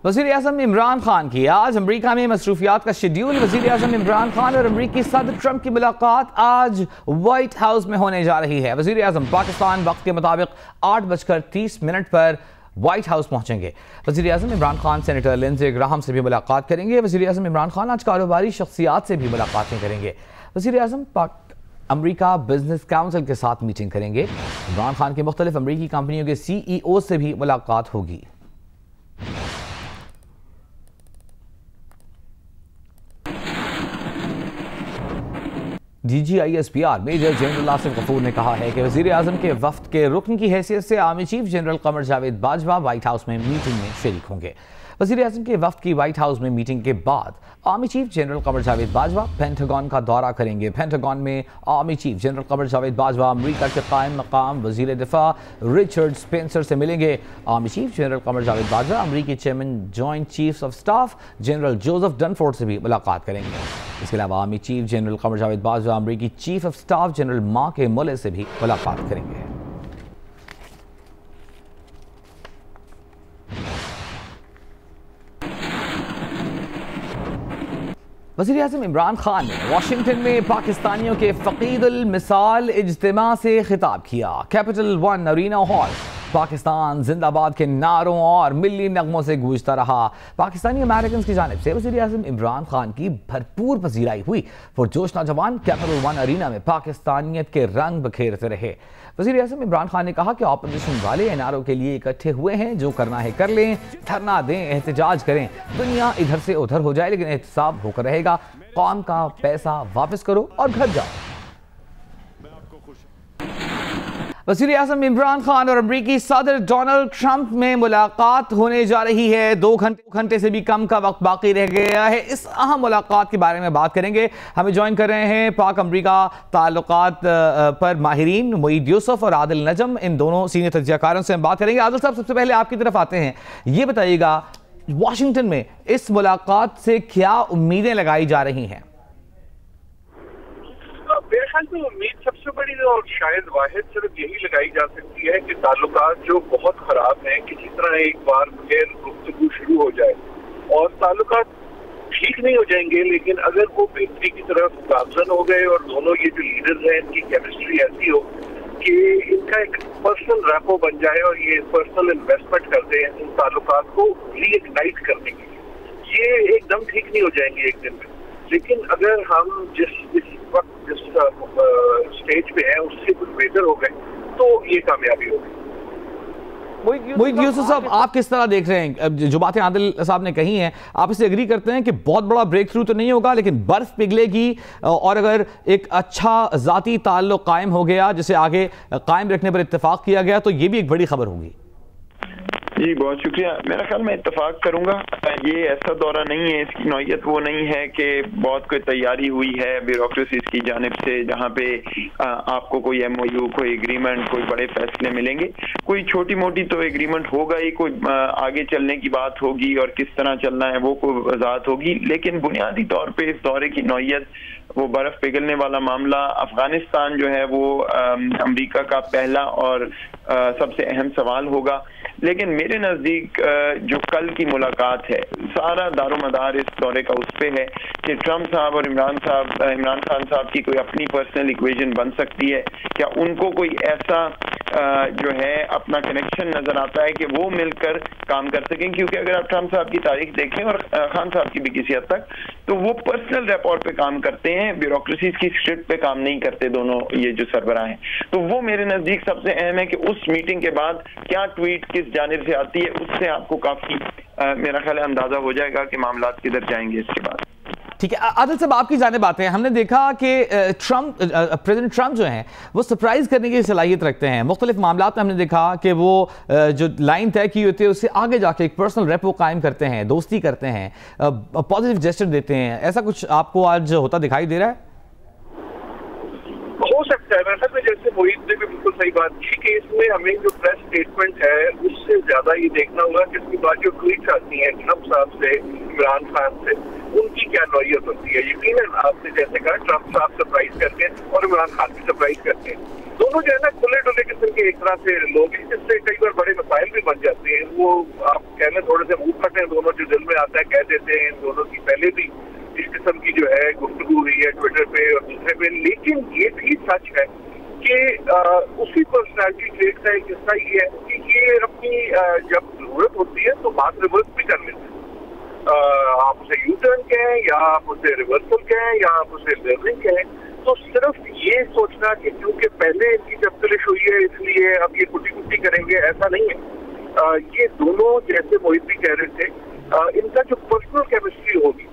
वज़ीर-ए-आज़म इमरान खान की आज अमरीका में मसरूफियात का शेड्यूल। वज़ीर-ए-आज़म इमरान खान और अमरीकी सदर ट्रंप की मुलाकात आज व्हाइट हाउस में होने जा रही है। वज़ीर-ए-आज़म पाकिस्तान वक्त के मुताबिक 8:30 पर व्हाइट हाउस पहुंचेंगे। वज़ीर-ए-आज़म Imran Khan senator Lindsey Graham से भी मुलाकात करेंगे। वज़ीर-ए-आज़म इमरान खान आज कारोबारी शख्सियात से भी मुलाकातें करेंगे। वज़ीर-ए-आज़म अमरीका बिजनेस काउंसिल के साथ मीटिंग करेंगे। इमरान खान की मुख्तलिफ अमरीकी कंपनियों के CEO से भी मुलाकात होगी। DGISPR major general Asif Ghafoor ने कहा है कि वज़ीर-ए-आज़म के वफ्द के रुकन की हैसियत से army chief general Qamar Javed Bajwa white house में मीटिंग में शरीक होंगे। वज़ीर-ए-आज़म के वफ्द की व्हाइट हाउस में मीटिंग के बाद army chief general Qamar Javed Bajwa Pentagon का दौरा करेंगे। पेंटागन में army chief general Qamar Javed Bajwa अमरीका के कायम मकाम वज़ीर दिफा रिचर्ड स्पेंसर से मिलेंगे। Army chief general Qamar Javed Bajwa अमरीकी chairman joint chiefs of staff general Joseph Dunford से भी मुलाकात करेंगे। इसके अलावा army chief general Qamar Javed Bajwa अमरीकी chief of staff general Mark Milley से भी मुलाकात करेंगे। वज़ीर-ए-आज़म इमरान खान ने वाशिंगटन में पाकिस्तानियों के फ़क़ीदुल मिसाल इज्तिमा से खिताब किया। Capital one arena hall Pakistan जिंदाबाद के नारों और मिली नगमों से गूंजता रहा। पाकिस्तानी अमेरिकन की जानिब से वज़ीर-ए-आज़म इमरान खान की भरपूर पजीराई हुई। पुरजोश नौजवान कैपिटल वन अरीना में पाकिस्तानियत के रंग बखेरते रहे। वज़ीर-ए-आज़म इमरान खान ने कहा कि ऑपोजिशन वाले एनआरओ के लिए इकट्ठे हुए हैं, जो करना है कर लें, धरना दें, एहतजाज करें, दुनिया इधर से उधर हो जाए लेकिन एहतसाब होकर रहेगा। कौम का पैसा वापस करो और घर जाओ। वज़ीर-ए-आज़म इमरान खान और अमरीकी सदर डोनाल्ड ट्रंप में मुलाकात होने जा रही है। 2 घंटे से भी कम का वक्त बाकी रह गया है। इस अहम मुलाकात के बारे में बात करेंगे। हमें ज्वाइन कर रहे हैं पाक अमरीका ताल्लुकात पर माहिरीन मुईद यूसुफ और आदिल नजम। इन दोनों सीनियर तज्ज़ियाकारों से हम बात करेंगे। आदिल साहब, सबसे पहले आपकी तरफ आते हैं। ये बताइएगा, वाशिंगटन में इस मुलाकात से क्या उम्मीदें लगाई जा रही हैं? मेरे ख्याल में उम्मीद सबसे बड़ी और शायद वाहिद सिर्फ यही लगाई जा सकती है कि ताल्लुकात जो बहुत खराब हैं किसी तरह एक बार फिर गुफ्तगू शुरू हो जाए। और ताल्लुकात ठीक नहीं हो जाएंगे, लेकिन अगर वो बेहतरी की तरफ गामजन हो गए और दोनों ये जो लीडर्स हैं इनकी केमिस्ट्री ऐसी हो कि इनका एक पर्सनल रैपो बन जाए और ये पर्सनल इन्वेस्टमेंट करते हैं इन ताल्लुकात को रीइग्नाइट करने के लिए, ये एकदम ठीक नहीं हो जाएंगे एक दिन में। लेकिन अगर हम जिस स्टेज पे है उससे कुछ बेहतर हो गए तो ये कामयाबी होगी। मुईद यूसुफ साहब, आप किस तरह देख रहे हैं जो बातें आदिल साहब ने कही हैं? आप इससे एग्री करते हैं कि बहुत बड़ा ब्रेक थ्रू तो नहीं होगा लेकिन बर्फ पिघलेगी और अगर एक अच्छा जाती ताल्लुक कायम हो गया, जिसे आगे कायम रखने पर इत्तेफाक किया गया, तो ये भी एक बड़ी खबर होगी? जी बहुत शुक्रिया। मेरा ख्याल मैं इत्तेफाक करूंगा। ये ऐसा दौरा नहीं है, इसकी नौयत वो नहीं है कि बहुत कोई तैयारी हुई है ब्यूरोक्रेसीज की जानिब से जहाँ पे आपको कोई MOU, कोई एग्रीमेंट, कोई बड़े फैसले मिलेंगे। कोई छोटी मोटी तो एग्रीमेंट होगा ही, कोई आगे चलने की बात होगी और किस तरह चलना है वो कोई वजाहत होगी। लेकिन बुनियादी तौर पे इस दौरे की नौयत, वो बर्फ पिघलने वाला मामला, अफगानिस्तान जो है वो अमेरिका का पहला और सबसे अहम सवाल होगा। लेकिन मेरे नज़दीक जो कल की मुलाकात है, सारा दारोमदार इस दौरे का उस पे है कि ट्रंप साहब और इमरान खान साहब की कोई अपनी पर्सनल इक्वेशन बन सकती है क्या? उनको कोई ऐसा जो है अपना कनेक्शन नजर आता है कि वो मिलकर काम कर सकें? क्योंकि अगर आप ट्रंप साहब की तारीख देखें और खान साहब की भी किसी हद तक, तो वो पर्सनल रैपोर्ट पे काम करते हैं, ब्यूरोक्रेसीज की स्क्रिप्ट पे काम नहीं करते दोनों ये जो सरबराह हैं। तो वो मेरे नजदीक सबसे अहम है कि उस मीटिंग के बाद क्या ट्वीट किस जानिब से आती है, उससे आपको काफी मेरा ख्याल है अंदाजा हो जाएगा कि मामलात किधर जाएंगे इसके बाद। ठीक है, आदिल साहब आपकी जानिब आते हैं। हमने देखा कि प्रेसिडेंट ट्रंप जो हैं वो सरप्राइज करने की सलाहियत रखते हैं। मुख्तलिफ मामलात में हमने देखा कि वो जो लाइन तय की होती है उससे आगे जाके एक पर्सनल रेपो कायम करते हैं, दोस्ती करते हैं, पॉजिटिव जेस्चर देते हैं। ऐसा कुछ आपको आज होता दिखाई दे रहा है? हो सकता है। वैसे में जैसे मोहित ने भी बिल्कुल सही बात की कि इसमें हमें जो प्रेस स्टेटमेंट है उससे ज्यादा ये देखना होगा कि इसके बाद जो ट्वीट्स आती हैं ट्रंप साहब से, इमरान खान से, उनकी क्या नौयत होती है। यकीनन आपने जैसे कहा ट्रंप साहब सरप्राइज करते हैं और इमरान खान भी सरप्राइज करते हैं। दोनों जो है ना खुले डुले किस्म के एक तरह से लोग हैं, जिससे कई बार बड़े मसाइल भी बन जाते हैं। वो आप कह लें थोड़े से मुंह फटे हैं, दोनों जो दिल में आता है कह देते हैं। इन दोनों की पहले भी इस किस्म की जो है गुफ्तगू हुई है ट्विटर पे और दूसरे पे, लेकिन ये भी सच है कि उसी पर्सनैलिटी ट्रेट का एक हिस्सा ये है कि ये अपनी जब जरूरत होती है तो बात रिवर्स भी कर लेते हैं। आप उसे यू टर्न कहें या आप उसे रिवर्सल कहें या आप उसे लर्निंग कहें, तो सिर्फ ये सोचना कि क्योंकि पहले इनकी टक्कलिश हुई है इसलिए अब ये कुटी कुटी करेंगे, ऐसा नहीं है। ये दोनों, जैसे मोहित भी कह रहे थे, इनका जो पर्सनल केमिस्ट्री होगी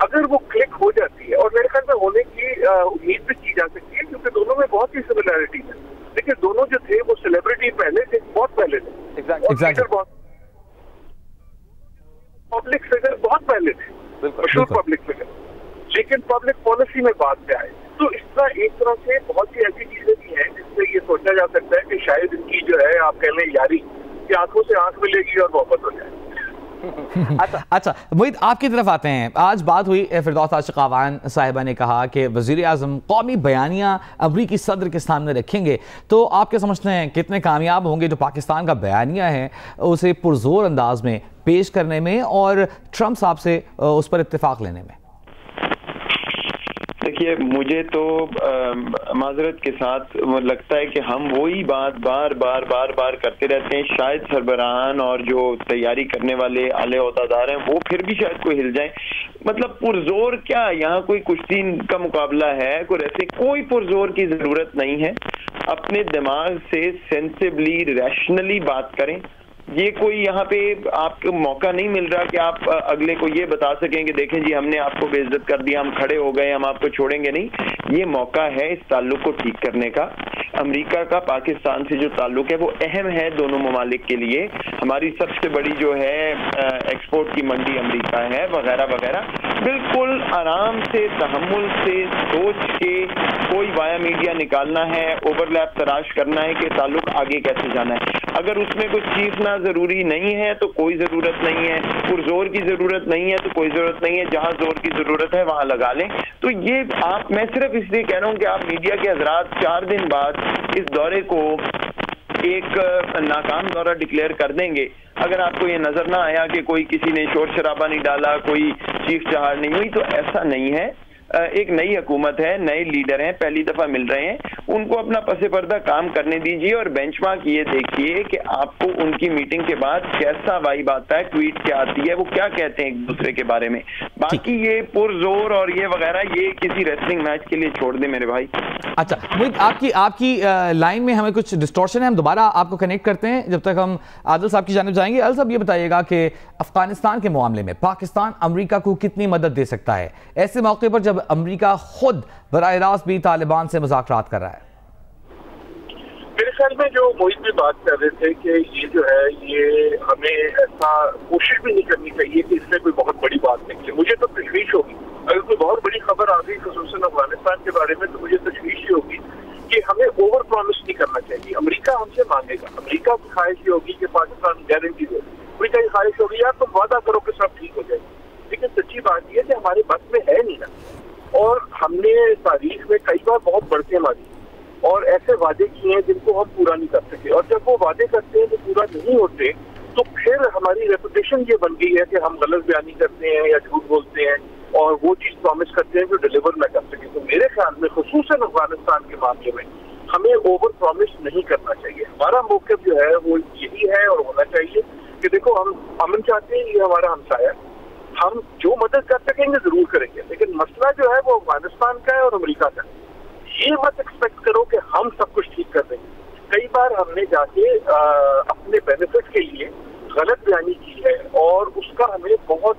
अगर वो क्लिक हो जाती है, और मेरे ख्याल में होने की उम्मीद भी की जा सकती है क्योंकि दोनों में बहुत ही सिमिलैरिटी है। लेकिन दोनों जो थे वो सेलिब्रिटी पहले थे, बहुत पहले थे, Exactly. पब्लिक फिगर बहुत पहले थे, मशहूर पब्लिक फिगर, लेकिन पब्लिक पॉलिसी में बात पे आए। तो इस तरह एक तरह से बहुत सी ऐसी चीजें भी हैं जिससे ये सोचा जा सकता है कि शायद इनकी जो है, आप कह लें यारी, कि आंखों से आंख मिलेगी और मोहब्बत हो जाए। अच्छा मोहित, आपकी तरफ आते हैं। आज बात हुई, फिरदौस आशिकावान साहिबा ने कहा कि वज़ीर आज़म कौमी बयानिया अमरीकी सदर के सामने रखेंगे, तो आप क्या समझते हैं कितने कामयाब होंगे जो पाकिस्तान का बयानिया है उसे पुरजोर अंदाज में पेश करने में और ट्रंप साहब से उस पर इत्तेफाक लेने में? देखिए, मुझे तो माजरत के साथ लगता है कि हम वही बात बार बार करते रहते हैं। शायद सरबराहान और जो तैयारी करने वाले आले ओहदेदार हैं वो फिर भी शायद कोई हिल जाए। मतलब पुरजोर क्या, यहाँ कोई कुश्ती का मुकाबला है, कोई ऐसे कोई पुरजोर की जरूरत नहीं है। अपने दिमाग से सेंसिबली रैशनली बात करें। ये कोई यहाँ पे आपको मौका नहीं मिल रहा कि आप अगले को ये बता सकें कि देखें जी हमने आपको बेइज्जत कर दिया, हम खड़े हो गए, हम आपको छोड़ेंगे नहीं। ये मौका है इस ताल्लुक को ठीक करने का। अमेरिका का पाकिस्तान से जो ताल्लुक है वो अहम है दोनों ममालिक के लिए। हमारी सबसे बड़ी जो है एक्सपोर्ट की मंडी अमेरिका है, वगैरह वगैरह। बिल्कुल आराम से, तहम्मुल से सोच के कोई वाया मीडिया निकालना है, ओवरलैप तराश करना है कि ताल्लुक आगे कैसे जाना है। अगर उसमें कुछ चीखना जरूरी नहीं है तो कोई जरूरत नहीं है, पुरजोर की जरूरत नहीं है तो कोई जरूरत नहीं है, जहां जोर की जरूरत है वहां लगा लें। तो ये मैं सिर्फ इसलिए कह रहा हूं कि आप मीडिया के हजरात 4 दिन बाद इस दौरे को एक नाकाम दौरा डिक्लेयर कर देंगे। अगर आपको ये नजर ना आया कि कोई किसी ने शोर शराबा नहीं डाला, कोई चीख चहाड़ नहीं हुई, तो ऐसा नहीं है। एक नई हुकूमत है, नए लीडर हैं, पहली दफा मिल रहे हैं, उनको अपना पसे पर्दा काम करने दीजिए और बेंचमार्क ये देखिए कि आपको उनकी मीटिंग के बाद कैसा वाइब आता है, ट्वीट क्या आती है, वो क्या कहते हैं एक दूसरे के बारे में। बाकी ये पुरजोर और ये वगैरह ये किसी रेसलिंग मैच के लिए छोड़ दे मेरे भाई। अच्छा मोहित, आपकी लाइन में हमें कुछ डिस्टॉर्शन है, हम दोबारा आपको कनेक्ट करते हैं जब तक हम आदिल साहब की जानिब जाएंगे। आदिल साहब, ये बताइएगा कि अफगानिस्तान के मामले में पाकिस्तान अमेरिका को कितनी मदद दे सकता है ऐसे मौके पर जब अमेरिका खुद बराह रास्त भी तालिबान से मुज़ाकरात कर रहा है? मेरे ख्याल में जो मोहित भी बात कर रहे थे कि ये जो है ये हमें ऐसा कोशिश भी नहीं करनी चाहिए कि इससे कोई बहुत बड़ी बात निकले। मुझे तो तशवीश होगी अगर कोई बहुत बड़ी खबर आ गई खुसूसन अफगानिस्तान के बारे में, तो मुझे तशवीश ही होगी कि हमें ओवर प्रॉमिस नहीं करना चाहिए। अमेरिका हमसे मांगेगा, अमेरिका की ख्वाहिश ये होगी कि पाकिस्तान गारंटी दे, अमेरिका की ख्वाहिश होगी यार तुम वादा करो कि सब ठीक हो जाएगा। लेकिन सच्ची बात यह है कि हमारे बस में है नहीं ना, और हमने तारीख में कई बार बहुत बढ़ते मारी और ऐसे वादे किए हैं जिनको हम पूरा नहीं कर सके, और जब वो वादे करते हैं जो पूरा नहीं होते तो फिर हमारी रेपुटेशन ये बन गई है कि हम गलत बयानी करते हैं या झूठ बोलते हैं और वो चीज प्रॉमिस करते हैं जो डिलीवर न कर सके। तो मेरे ख्याल में खुसूसन अफगानिस्तान के मामले में हमें ओवर प्रॉमिस नहीं करना चाहिए। हमारा मौक़िफ़ जो है वो यही है और होना चाहिए कि देखो हम अमन चाहते हैं, ये हमारा हमसाया, हम जो मदद कर सकेंगे जरूर करेंगे, लेकिन मसला जो है वो अफगानिस्तान का है और अमेरिका का। ये मत एक्सपेक्ट करो कि हम सब कुछ ठीक कर देंगे। कई बार हमने जाके अपने बेनिफिट के लिए गलत बयानी की है और उसका हमें बहुत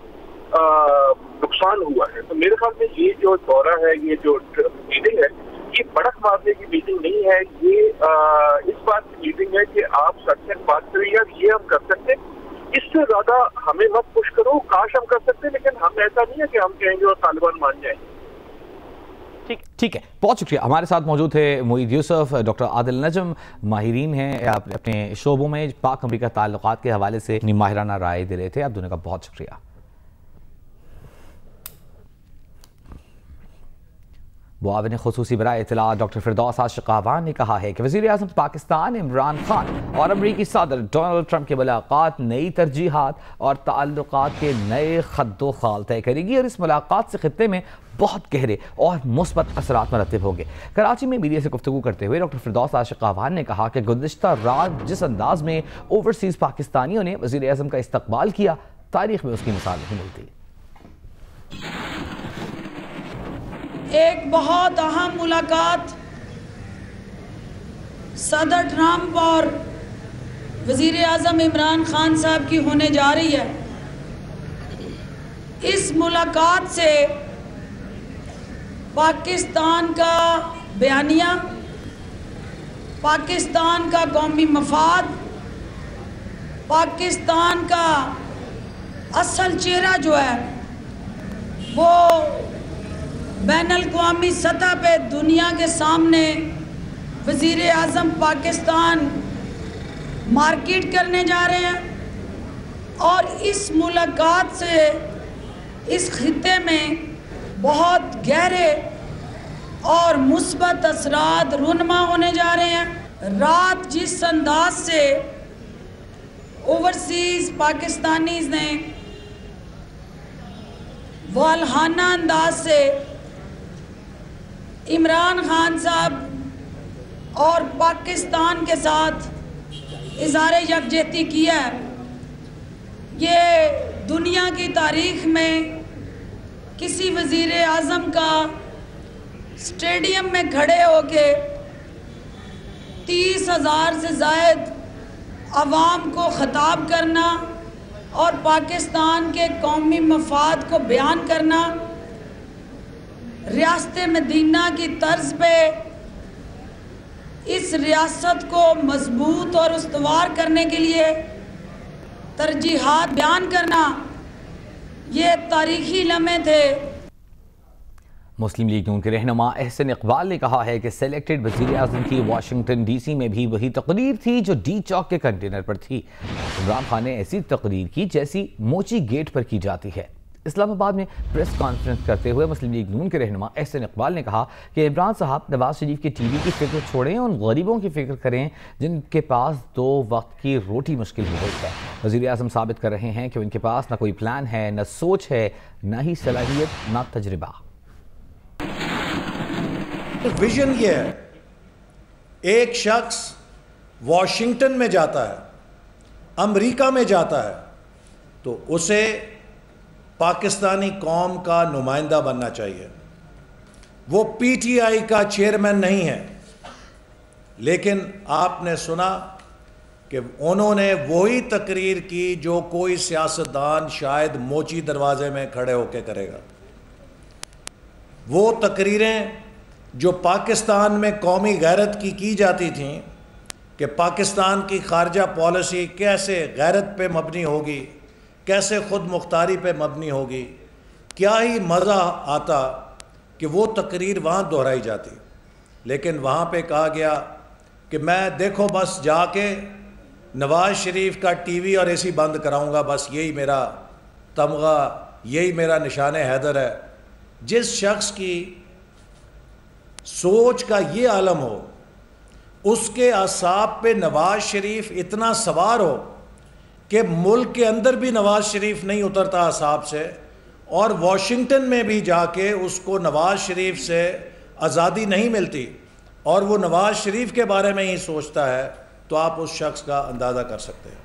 नुकसान हुआ है। तो मेरे ख्याल में ये जो दौरा है, ये जो मीटिंग है, ये भड़क मारने की मीटिंग नहीं है, ये इस बात की मीटिंग है कि आप सच सच बात करें, यार ये हम कर सकते हैं, इससे ज्यादा हमें मत पुश करो। काश हम कर सकते हैं, लेकिन हम ऐसा नहीं है कि हम कहेंगे और तालिबान मान जाएंगे। ठीक है, बहुत शुक्रिया। हमारे साथ मौजूद थे मोईद यूसुफ, डॉक्टर आदिल नजम, माहिरीन हैं अपने शोबों में पाक अमेरिका ताल्लुकात के हवाले से अपनी माहिराना राय दे रहे थे। आप दोनों का बहुत शुक्रिया। معاون خصوصی برائے اطلاعات ڈاکٹر فردوس عاشق اعوان نے کہا ہے کہ وزیر اعظم پاکستان عمران خان اور امریکی صدر ڈونلڈ ٹرمپ کی ملاقات نئی ترجیحات اور تعلقات کے نئے خط و خال طے کرے گی اور اس ملاقات سے خطے میں بہت گہرے اور مثبت اثرات مرتب ہوں گے۔ کراچی میں میڈیا سے گفتگو کرتے ہوئے ڈاکٹر فردوس عاشق اعوان نے کہا کہ گزشتہ رات جس انداز میں اوورسیز پاکستانیوں نے وزیر اعظم کا استقبال کیا، تاریخ میں اس کی مثال نہیں ملتی۔ ایک بہت اہم ملاقات صدر ٹرمپ اور وزیر اعظم عمران خان صاحب کی ہونے جا رہی ہے۔ اس ملاقات سے پاکستان کا بیانیہ، پاکستان کا قومی مفاد، پاکستان کا اصل چہرہ جو ہے وہ بین الاقوامی سطح پہ دنیا کے سامنے وزیر اعظم پاکستان مارکیٹ کرنے جا رہے ہیں، اور اس ملاقات سے اس خطے میں بہت گہرے اور مثبت اثرات رونما ہونے جا رہے ہیں۔ رات جس انداز سے اوورسیز پاکستانیز نے والہانہ انداز سے عمران خان صاحب اور پاکستان کے ساتھ اظہار یکجہتی کیا ہے، یہ دنیا کی تاریخ میں کسی وزیر اعظم کا اسٹیڈیم میں کھڑے ہو کے 30,000 سے زائد عوام کو خطاب کرنا اور پاکستان کے قومی مفاد کو بیان کرنا، ریاست مدینہ کی طرز پہ اس ریاست کو مضبوط اور استوار کرنے کے لیے ترجیحات بیان کرنا، یہ تاریخی لمحے تھے۔ مسلم لیگ نون کے رہنما احسن اقبال نے کہا ہے کہ سلیکٹڈ وزیر اعظم کی واشنگٹن ڈی سی میں بھی وہی تقریر تھی جو ڈی چوک کے کنٹینر پر تھی۔ عمران خان نے ایسی تقریر کی جیسی موچی گیٹ پر کی جاتی ہے۔ اسلام آباد میں پریس کانفرنس کرتے ہوئے مسلم لیگ نون کے رہنما احسن اقبال نے کہا کہ عمران صاحب نواز شریف کے ٹی وی کی فکر چھوڑیں، ان غریبوں کی فکر کریں جن کے پاس 2 وقت کی روٹی مشکل ہو گئی ہے۔ وزیر اعظم ثابت کر رہے ہیں کہ ان کے پاس نہ کوئی پلان ہے، نہ سوچ ہے، نہ ہی صلاحیت، نہ تجربہ۔ ویژن یہ ہے، ایک شخص واشنگٹن میں جاتا ہے، امریکہ میں جاتا ہے، تو اسے پاکستانی قوم کا نمائندہ بننا چاہیے۔ وہ پی ٹی آئی کا چیئرمین نہیں ہے، لیکن آپ نے سنا کہ انہوں نے وہی تقریر کی جو کوئی سیاستدان شاید موچی دروازے میں کھڑے ہو کے کرے گا۔ وہ تقریریں جو پاکستان میں قومی غیرت کی جاتی تھیں کہ پاکستان کی خارجہ پالیسی کیسے غیرت پہ مبنی ہوگی، کیسے خود مختاری پہ مبنی ہوگی، کیا ہی مزہ آتا کہ وہ تقریر وہاں دہرائی جاتی۔ لیکن وہاں پہ کہا گیا کہ میں دیکھو بس جا کے نواز شریف کا ٹی وی اور اے سی بند کراؤں گا، بس یہی میرا تمغہ، یہی میرا نشان حیدر ہے۔ جس شخص کی سوچ کا یہ عالم ہو، اس کے اعصاب پہ نواز شریف اتنا سوار ہو کہ ملک کے اندر بھی نواز شریف نہیں اترتا اعصاب سے، اور واشنگٹن میں بھی جا کے اس کو نواز شریف سے آزادی نہیں ملتی اور وہ نواز شریف کے بارے میں ہی سوچتا ہے، تو آپ اس شخص کا اندازہ کر سکتے ہیں۔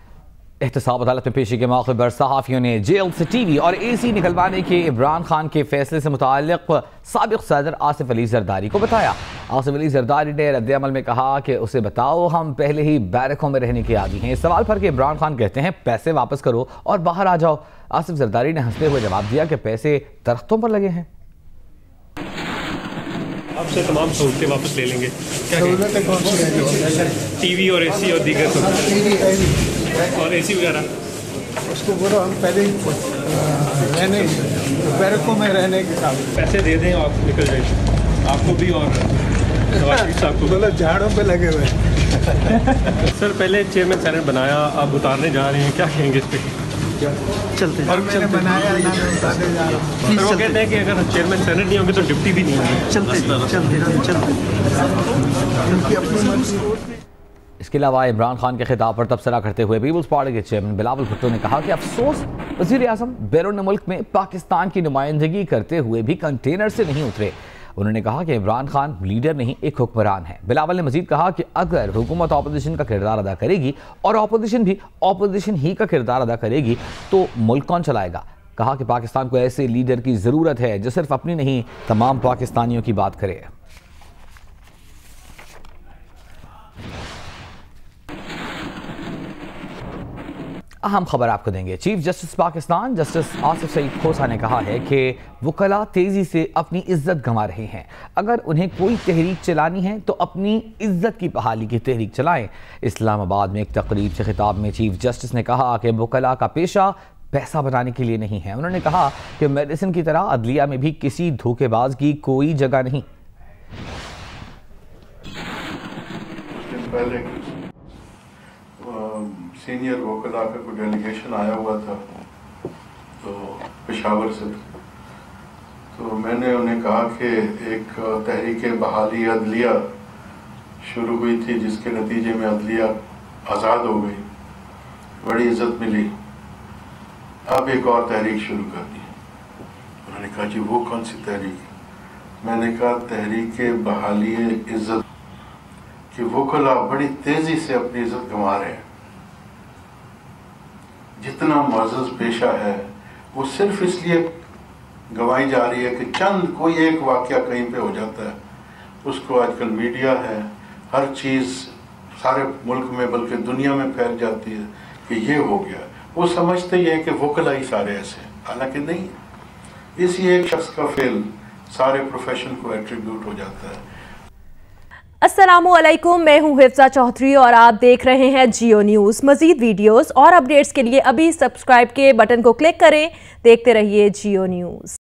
احتساب عدالت میں پیشی کے موقع پر صحافیوں نے جیل سے ٹی وی اور اے سی نکلوانے کے عمران خان کے فیصلے سے متعلق سابق صدر آصف علی زرداری کو بتایا۔ آصف علی زرداری نے رد عمل میں کہا کہ اسے بتاؤ ہم پہلے ہی بیرکوں میں رہنے کے عادی ہیں۔ اس سوال پر کہ عمران خان کہتے ہیں پیسے واپس کرو اور باہر آ جاؤ، آصف زرداری نے ہنستے ہوئے جواب دیا کہ پیسے درختوں پر لگے ہیں۔ آپ سے تمام سہولتیں واپس لے لیں گے؟ ٹی وی اور اے سی اور دیگر اور اے سی وغیرہ اس کو بولو ہم پہلے رہنے بیرکوں میں رہنے کے قابل، پیسے دے دیں آپ نکل جائیں، آپ کو بھی اور نواز شریف صاحب کو۔ بولو جھاڑوں پہ لگے ہوئے۔ سر پہلے چیئرمین سینٹ بنایا، آپ اتارنے جا رہے ہیں، کیا کہیں گے اس پہ؟ चलते और मैंने बनाया ना बताते जा रहा हूँ। सर वो कहते हैं कि अगर चेयरमैन सेनेट नहीं होंगे तो डिप्टी भी नहीं होंगे। चलते। इसके अलावा इमरान खान के खिताब पर तबसरा करते हुए पीपल्स पार्टी के चेयरमैन बिलावल भुट्टो ने कहा कि अफसोस वज़ीर आज़म बैरून मुल्क में पाकिस्तान की नुमाइंदगी करते हुए भी कंटेनर से नहीं उतरे। उन्होंने कहा कि इमरान खान लीडर नहीं एक हुक्मरान है। बिलावल ने मजीद कहा कि अगर हुकूमत अपोजिशन का किरदार अदा करेगी और अपोजिशन भी अपोजिशन ही का किरदार अदा करेगी तो मुल्क कौन चलाएगा। कहा कि पाकिस्तान को ऐसे लीडर की ज़रूरत है जो सिर्फ अपनी नहीं तमाम पाकिस्तानियों की बात करे। अहम खबर आपको देंगे। Chief justice Pakistan justice Asif Saeed Khosa ने कहा है कि वकला तेजी से अपनी इज्जत गंवा रहे हैं। अगर उन्हें कोई तहरीक चलानी है तो अपनी इज्जत की बहाली की तहरीक चलाएं। इस्लामाबाद में एक तकरीब से खिताब में चीफ जस्टिस ने कहा कि वकला का पेशा पैसा बनाने के लिए नहीं है। उन्होंने कहा कि मेडिसिन की तरह अदलिया में भी किसी धोखेबाज की कोई जगह नहीं। सीनियर वकला का कोई डेलीगेशन आया हुआ था तो पेशावर से, तो मैंने उन्हें कहा कि एक तहरीक बहाली अदलिया शुरू हुई थी जिसके नतीजे में अदलिया आज़ाद हो गई, बड़ी इज्जत मिली। अब एक और तहरीक शुरू कर दी। उन्होंने कहा जी वो कौन सी तहरीक? मैंने कहा तहरीक बहाली इज्जत कि वकला बड़ी तेजी से अपनी इज्जत गंवा रहे हैं। जितना मुअज़्ज़ज़ पेशा है वो सिर्फ इसलिए गंवाई जा रही है कि चंद कोई एक वाक़या कहीं पे हो जाता है, उसको आजकल मीडिया है, हर चीज़ सारे मुल्क में बल्कि दुनिया में फैल जाती है कि ये हो गया। वो समझते ही हैं कि वकला ही सारे ऐसे, हालांकि नहीं। इसी एक शख्स का फेल सारे प्रोफेशन को एट्रीब्यूट हो जाता है। अस्सलामुअलैकुम, मैं हूं हिफ्जा चौधरी और आप देख रहे हैं जियो न्यूज़। मज़ीद वीडियोस और अपडेट्स के लिए अभी सब्सक्राइब के बटन को क्लिक करें। देखते रहिए जियो न्यूज़।